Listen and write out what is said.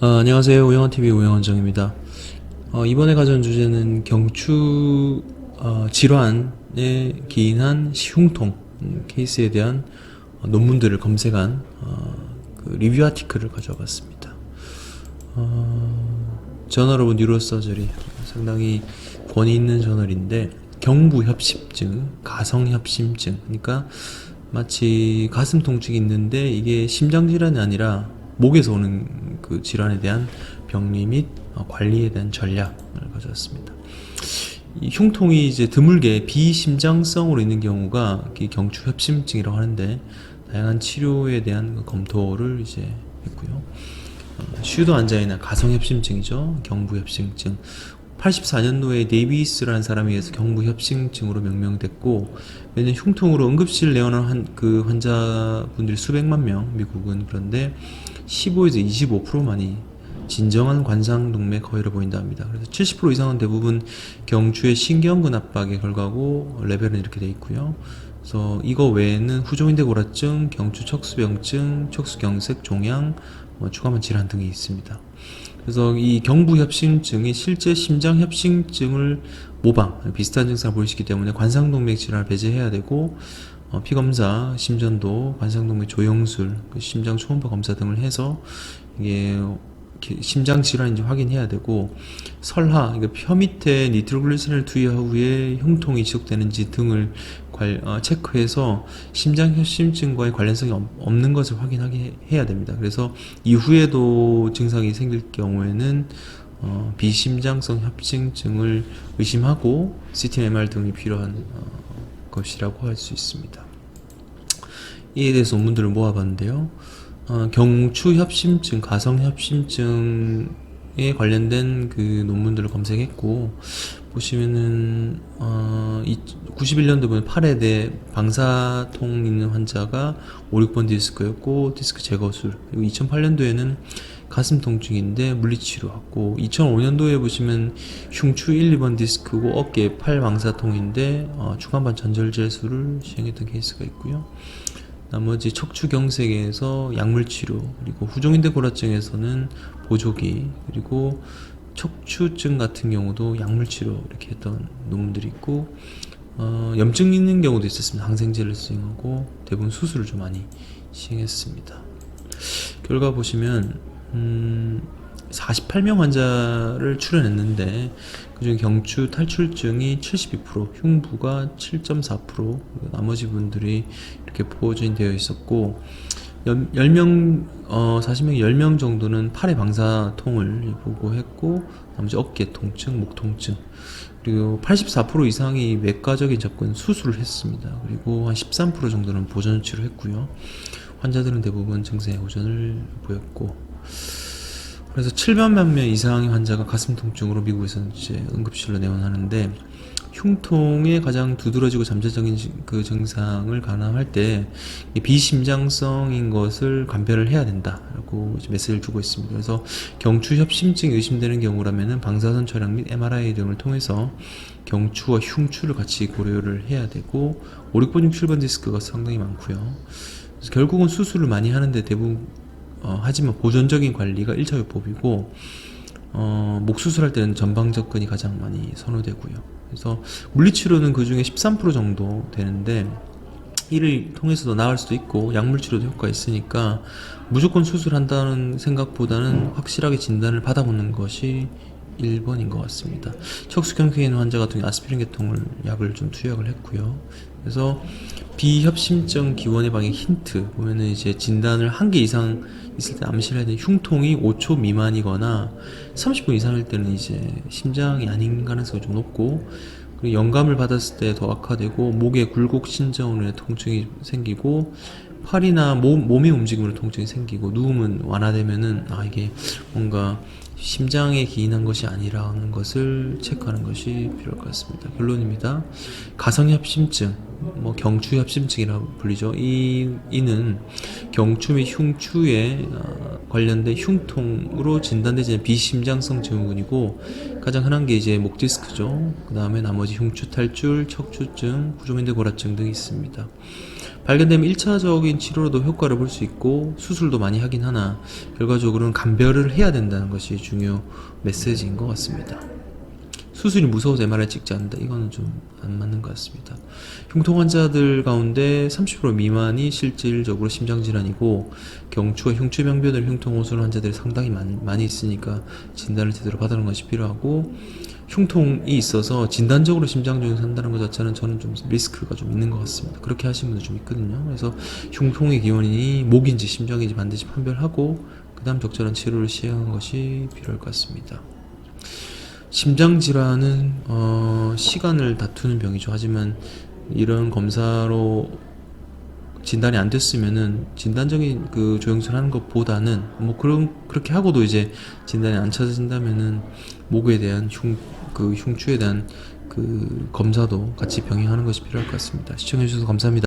안녕하세요. 오영환TV 오영환정입니다. 이번에 가져온 주제는 경추 질환에 기인한 흉통 케이스에 대한 논문들을 검색한 그 리뷰 아티클을 가져와 봤습니다. 저널 오브 뉴로서저리, 상당히 권위 있는 저널인데, 경부협심증, 가성협심증, 그러니까 마치 가슴 통증이 있는데 이게 심장 질환이 아니라 목에서 오는 그 질환에 대한 병리 및 관리에 대한 전략을 가져왔습니다. 이 흉통이 이제 드물게 비심장성으로 있는 경우가 경추협심증이라고 하는데, 다양한 치료에 대한 검토를 이제 했고요. 슈도 환자이나 가성협심증이죠. 경부협심증. 84년도에 데이비스라는 사람에 의해서 경부협심증으로 명명됐고, 매년 흉통으로 응급실 내원한 그 환자분들이 수백만 명, 미국은. 그런데 15에서 25%만이 진정한 관상동맥 허혈을 보인다 합니다. 그래서 70% 이상은 대부분 경추의 신경근 압박의 결과고, 레벨은 이렇게 되어 있고요. 그래서 이거 외에는 후종인대 골화증, 경추 척수병증, 척수경색, 종양, 추가만 질환 등이 있습니다. 그래서 이 경부협심증이 실제 심장협심증을 모방, 비슷한 증상을 보일 수 있기 때문에 관상동맥 질환을 배제해야 되고, 피검사, 심전도, 관상동맥 조영술, 심장 초음파 검사 등을 해서 이게 심장 질환인지 확인해야 되고, 설하, 그러니까 혀 밑에 니트로글리세린을 투여한 후에 흉통이 지속되는지 등을 체크해서 심장협심증과의 관련성이 없는 것을 확인하게 해야 됩니다. 그래서 이후에도 증상이 생길 경우에는 비심장성 협심증을 의심하고 CT, MR 등이 필요한 것이라고 할 수 있습니다. 이에 대해서 논문들을 모아봤는데요. 경추협심증, 가성협심증에 관련된 그 논문들을 검색했고, 보시면은 91년도 보면 8회대 방사통 있는 환자가 5, 6번 디스크였고, 디스크 제거술. 그리고 2008년도에는 가슴 통증인데 물리치료하고, 2005년도에 보시면 흉추 1, 2번 디스크고 어깨 팔 방사통인데 추간판 전절제술을 시행했던 케이스가 있고요. 나머지 척추경색에서 약물치료, 그리고 후종인대 골화증에서는 보조기, 그리고 척추증 같은 경우도 약물치료 이렇게 했던 논문들이 있고, 염증 있는 경우도 있었습니다. 항생제를 시행하고 대부분 수술을 좀 많이 시행했습니다. 결과 보시면 48명 환자를 출연했는데, 그중에 경추 탈출증이 72%, 흉부가 7.4%, 나머지 분들이 이렇게 포진되어 있었고, 10명, 40명 10명 정도는 팔의 방사통을 보고했고, 나머지 어깨 통증, 목 통증, 그리고 84% 이상이 외과적인 접근 수술을 했습니다. 그리고 한 13% 정도는 보전 치료했고요. 환자들은 대부분 증상의 호전을 보였고, 그래서 700만 명 이상의 환자가 가슴 통증으로 미국에서는 이제 응급실로 내원하는데, 흉통의 가장 두드러지고 잠재적인 그 증상을 가늠할 때 비심장성인 것을 감별을 해야 된다라고 메시지를 주고 있습니다. 그래서 경추협심증이 의심되는 경우라면은 방사선 촬영 및 MRI 등을 통해서 경추와 흉추를 같이 고려를 해야 되고, 5, 6번, 6, 7번 디스크가 상당히 많고요. 그래서 결국은 수술을 많이 하는데 대부분 하지만 보존적인 관리가 1차 요법이고, 목 수술할 때는 전방 접근이 가장 많이 선호되고요. 그래서 물리치료는 그 중에 13% 정도 되는데, 이를 통해서도 나을 수도 있고 약물치료도 효과가 있으니까 무조건 수술한다는 생각보다는 확실하게 진단을 받아보는 것이 1번인 것 같습니다. 척수경색에 있는 환자 같은 경우 아스피린 계통을 약을 좀 투약을 했고요. 그래서 비협심증 기원 예방의 힌트 보면은 이제 진단을 한 개 이상 있을 때 암시를 해야 되는, 흉통이 5초 미만이거나 30분 이상일 때는 이제 심장이 아닌 가능성이 좀 높고, 그리고 영감을 받았을 때 더 악화되고, 목에 굴곡 신경으로 인해 통증이 생기고, 팔이나 몸의 움직임으로 통증이 생기고, 누우면 완화되면은 이게 뭔가 심장에 기인한 것이 아니라는 것을 체크하는 것이 필요할 것 같습니다. 결론입니다. 가성협심증, 경추협심증이라고 불리죠. 이는 경추 및 흉추에 관련된 흉통으로 진단되지 않은 비심장성 증후군이고, 가장 흔한 게 이제 목 디스크죠. 그 다음에 나머지 흉추 탈출, 척추증, 후종인대 골화증 등이 있습니다. 발견되면 1차적인 치료로도 효과를 볼 수 있고 수술도 많이 하긴 하나 결과적으로는 감별을 해야 된다는 것이 중요 메시지인 것 같습니다. 수술이 무서워서 MRI 찍지 않는다. 이거는 좀 안 맞는 것 같습니다. 흉통 환자들 가운데 30% 미만이 실질적으로 심장질환이고 경추와 흉추병변을 흉통 호소하는 환자들이 상당히 많이 있으니까 진단을 제대로 받는 것이 필요하고 흉통이 있어서 진단적으로 심장증을 산다는 것 자체는 저는 좀 리스크가 좀 있는 것 같습니다. 그렇게 하시는 분들 좀 있거든요. 그래서 흉통의 기원이 목인지 심장인지 반드시 판별하고 그 다음 적절한 치료를 시행하는 것이 필요할 것 같습니다. 심장질환은 시간을 다투는 병이죠. 하지만 이런 검사로 진단이 안 됐으면은 진단적인 그 조영술 하는 것보다는 뭐 그렇게 하고도 이제 진단이 안 찾아진다면은 목에 대한 흉추에 대한 그 검사도 같이 병행하는 것이 필요할 것 같습니다. 시청해 주셔서 감사합니다.